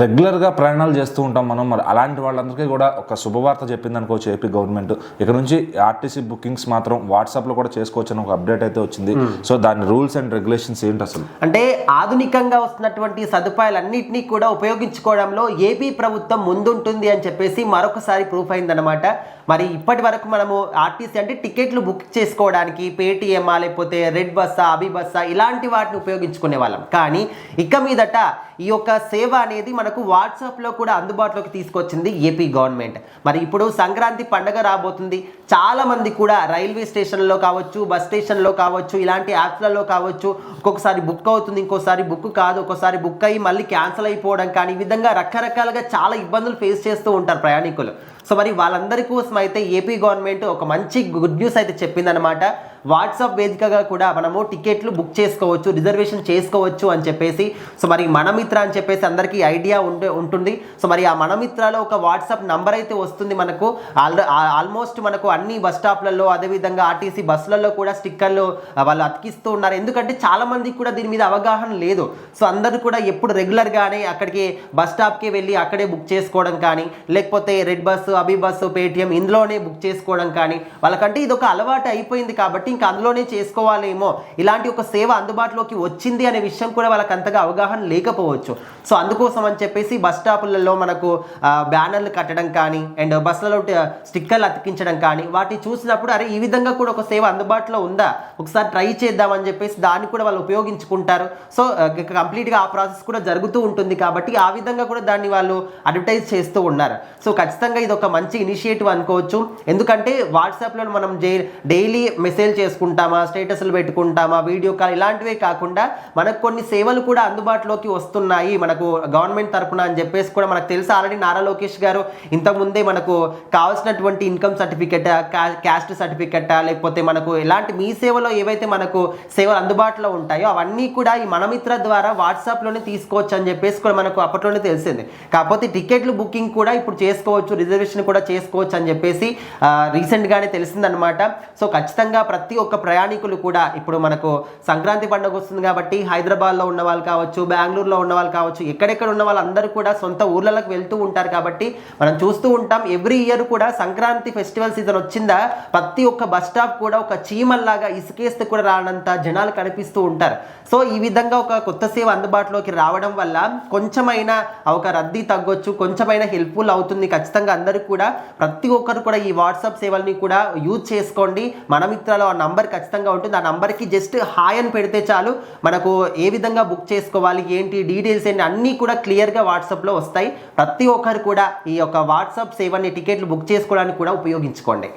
రెగ్యులర్గా ప్రయాణాలు చేస్తూ ఉంటాం మనం. మరి అలాంటి వాళ్ళందరికీ కూడా ఒక శుభవార్త చెప్పింది అనుకోవచ్చు ఏపీ గవర్నమెంట్. ఇక్కడ నుంచి ఆర్టీసీ బుకింగ్స్ మాత్రం వాట్సాప్లో కూడా చేసుకోవచ్చు అని ఒక అప్డేట్ అయితే వచ్చింది. సో దాని రూల్స్ అండ్ రెగ్యులేషన్స్ ఏంటి అసలు? అంటే ఆధునికంగా వస్తున్నటువంటి సదుపాయాలన్నింటినీ కూడా ఉపయోగించుకోవడంలో ఏపీ ప్రభుత్వం ముందుంటుంది అని చెప్పేసి మరొకసారి ప్రూఫ్ అయిందనమాట. మరి ఇప్పటి వరకు మనము ఆర్టీసీ అంటే టికెట్లు బుక్ చేసుకోవడానికి పేటీఎం లేకపోతే రెడ్ బస్సా, అభి బస్సా ఇలాంటి వాటిని ఉపయోగించుకునే వాళ్ళం. కానీ ఇక మీదట ఈ యొక్క సేవ అనేది మనకు వాట్సాప్లో కూడా అందుబాటులోకి తీసుకొచ్చింది ఏపీ గవర్నమెంట్. మరి ఇప్పుడు సంక్రాంతి పండుగ రాబోతుంది. చాలామంది కూడా రైల్వే స్టేషన్లో కావచ్చు, బస్ స్టేషన్లో కావచ్చు, ఇలాంటి యాప్స్లలో కావచ్చు, ఒక్కొక్కసారి బుక్ అవుతుంది, ఇంకోసారి బుక్ కాదు, ఒక్కోసారి బుక్ అయ్యి మళ్ళీ క్యాన్సిల్ అయిపోవడం కానీ ఈ విధంగా రకరకాలుగా చాలా ఇబ్బందులు ఫేస్ చేస్తూ ఉంటారు ప్రయాణికులు. సో మరి వాళ్ళందరి కోసం అయితే ఏపీ గవర్నమెంట్ ఒక మంచి గుడ్ న్యూస్ అయితే చెప్పిందనమాట. వాట్సాప్ వేదికగా కూడా మనము టికెట్లు బుక్ చేసుకోవచ్చు, రిజర్వేషన్ చేసుకోవచ్చు అని చెప్పేసి. సో మరి మనమిత్ర అని చెప్పేసి అందరికీ ఐడియా ఉంటుంది. సో మరి ఆ మనమిత్రలో ఒక వాట్సాప్ నంబర్ అయితే వస్తుంది మనకు. ఆల్మోస్ట్ మనకు అన్ని బస్ స్టాప్లలో, అదేవిధంగా ఆర్టీసీ బస్సులలో కూడా స్టిక్కర్లు వాళ్ళు అతికిస్తూ ఉన్నారు. ఎందుకంటే చాలా మందికి కూడా దీని మీద అవగాహన లేదు. సో అందరూ కూడా ఎప్పుడు రెగ్యులర్గానే అక్కడికి బస్ స్టాప్కి వెళ్ళి అక్కడే బుక్ చేసుకోవడం కానీ, లేకపోతే రెడ్ బస్సు, అభి బస్సు, పేటీఎం ఇందులోనే బుక్ చేసుకోవడం కానీ, వాళ్ళకంటే ఇది ఒక అలవాటు అయిపోయింది కాబట్టి ఇంకా అందులోనే చేసుకోవాలేమో, ఇలాంటి ఒక సేవ అందుబాటులోకి వచ్చింది అనే విషయం కూడా వాళ్ళకి అంతగా అవగాహన లేకపోవచ్చు. సో అందుకోసం అని చెప్పేసి బస్ స్టాపులలో మనకు బ్యానర్లు కట్టడం కానీ అండ్ బస్సులలో స్టిక్కర్లు అతికించడం కానీ వాటిని చూసినప్పుడు అరే ఈ విధంగా కూడా ఒక సేవ అందుబాటులో ఉందా, ఒకసారి ట్రై చేద్దామని చెప్పేసి దాన్ని కూడా వాళ్ళు ఉపయోగించుకుంటారు. సో కంప్లీట్గా ఆ ప్రాసెస్ కూడా జరుగుతూ ఉంటుంది కాబట్టి ఆ విధంగా కూడా దాన్ని వాళ్ళు అడ్వర్టైజ్ చేస్తూ ఉన్నారు. సో ఖచ్చితంగా ఇది ఒక మంచి ఇనిషియేటివ్ అనుకోవచ్చు. ఎందుకంటే వాట్సాప్లో మనం డైలీ మెసేజ్ చేసుకుంటామా, స్టేటస్లు పెట్టుకుంటామా, వీడియో కాల్ ఇలాంటివే కాకుండా మనకు కొన్ని సేవలు కూడా అందుబాటులోకి వస్తున్నాయి మనకు గవర్నమెంట్ తరఫున అని చెప్పేసి కూడా మనకు తెలుసు. ఆల్రెడీ నారా లోకేష్ గారు ఇంతకుముందే మనకు కావాల్సినటువంటి ఇన్కమ్ సర్టిఫికెట్, క్యాస్ట్ సర్టిఫికెట్, లేకపోతే మనకు ఎలాంటి మీ సేవలో ఏవైతే మనకు సేవలు అందుబాటులో ఉంటాయో అవన్నీ కూడా ఈ మనమిత్ర ద్వారా వాట్సాప్లోనే తీసుకోవచ్చు అని చెప్పేసి కూడా మనకు అప్పట్లోనే తెలిసింది. కాకపోతే టికెట్లు బుకింగ్ కూడా ఇప్పుడు చేసుకోవచ్చు, రిజర్వేషన్ కూడా చేసుకోవచ్చు అని చెప్పేసి రీసెంట్గానే తెలిసిందనమాట. సో ఖచ్చితంగా ప్రతి ఒక్క ప్రయాణికులు కూడా ఇప్పుడు మనకు సంక్రాంతి పండుగ వస్తుంది కాబట్టి హైదరాబాద్లో ఉన్న వాళ్ళు కావచ్చు, బెంగళూరులో ఉన్న వాళ్ళు కావచ్చు, ఎక్కడెక్కడ ఉన్న వాళ్ళందరూ కూడా సొంత ఊర్లకు వెళ్తూ ఉంటారు కాబట్టి మనం చూస్తూ ఉంటాం. ఎవ్రీ ఇయర్ కూడా సంక్రాంతి ఫెస్టివల్ సీజన్ వచ్చిందా ప్రతి ఒక్క బస్ స్టాప్ కూడా ఒక చీమల్లాగా ఇసుకేస్తే కూడా రానంత జనాలు కనిపిస్తూ ఉంటారు. సో ఈ విధంగా ఒక కొత్త సేవ అందుబాటులోకి రావడం వల్ల కొంచెమైనా ఒక రద్దీ తగ్గొచ్చు, కొంచెమైనా హెల్ప్ఫుల్ అవుతుంది. ఖచ్చితంగా అందరూ కూడా ప్రతి ఒక్కరు కూడా ఈ వాట్సాప్ సేవల్ని కూడా యూజ్ చేసుకోండి. మనమిత్రలో ఆ నంబర్ ఖచ్చితంగా ఉంటుంది. ఆ నంబర్కి జస్ట్ హాయ్ అని పెడితే చాలు మనకు ఏ విధంగా బుక్ చేసుకోవాలి, ఏంటి డీటెయిల్స్ ఏంటి అన్నీ కూడా క్లియర్గా వాట్సాప్లో వస్తాయి. ప్రతి ఒక్కరు కూడా ఈ యొక్క వాట్సాప్ సేవని టికెట్లు బుక్ చేసుకోవడానికి కూడా ఉపయోగించుకోండి.